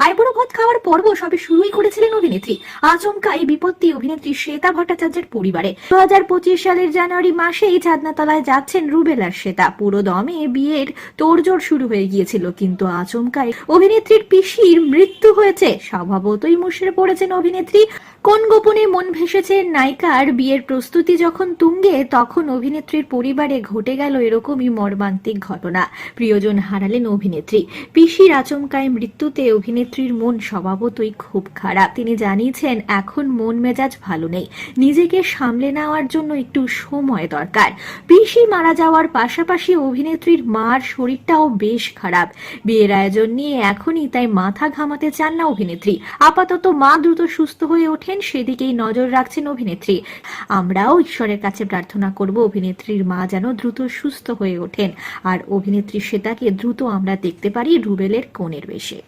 আইবুড়ো ভাত খাওয়ার পর্ব সবে শুরুই করেছিলেন অভিনেত্রী। আচমকা এই বিপত্তি অভিনেত্রী শ্বেতা ভট্টাচার্যের পরিবারে। 2025 সালের জানুয়ারি মাসেই ছাদনাতলায় যাচ্ছেন রুবেল আর শ্বেতা। পুরো দমে বিয়ের তোড়জোড় শুরু হয়ে গিয়েছিল, কিন্তু আচমকাই অভিনেত্রীর পিসির মৃত্যু হয়েছে। স্বভাবতই মুষড়ে পড়েছেন অভিনেত্রী। কোন গোপনে মন ভেসেছে নায়িকার বিয়ের প্রস্তুতি যখন তুঙ্গে, তখন অভিনেত্রীর পরিবারে ঘটে গেল এরকমই মর্মান্তিক ঘটনা। প্রিয়জন হারালেন অভিনেত্রী। পিসির আচমকায় মৃত্যুতে অভিনেত্রীর মন স্বভাবতই খুব খারাপ। তিনি জানিয়েছেন এখন মন মেজাজ ভালো নেই, নিজেকে সামলে নেওয়ার জন্য একটু সময় দরকার। পিসি মারা যাওয়ার পাশাপাশি অভিনেত্রীর মার শরীরটাও বেশ খারাপ। বিয়ের আয়োজন নিয়ে এখনই তাই মাথা ঘামাতে চান না অভিনেত্রী। আপাতত মা দ্রুত সুস্থ হয়ে ওঠেন সেদিকেই নজর রাখছেন অভিনেত্রী। আমরাও ঈশ্বরের কাছে প্রার্থনা করব অভিনেত্রীর মা যেন দ্রুত সুস্থ হয়ে ওঠেন আর অভিনেত্রী শ্বেতাকে দ্রুত আমরা দেখতে পারি রুবেলের কনের বেশে।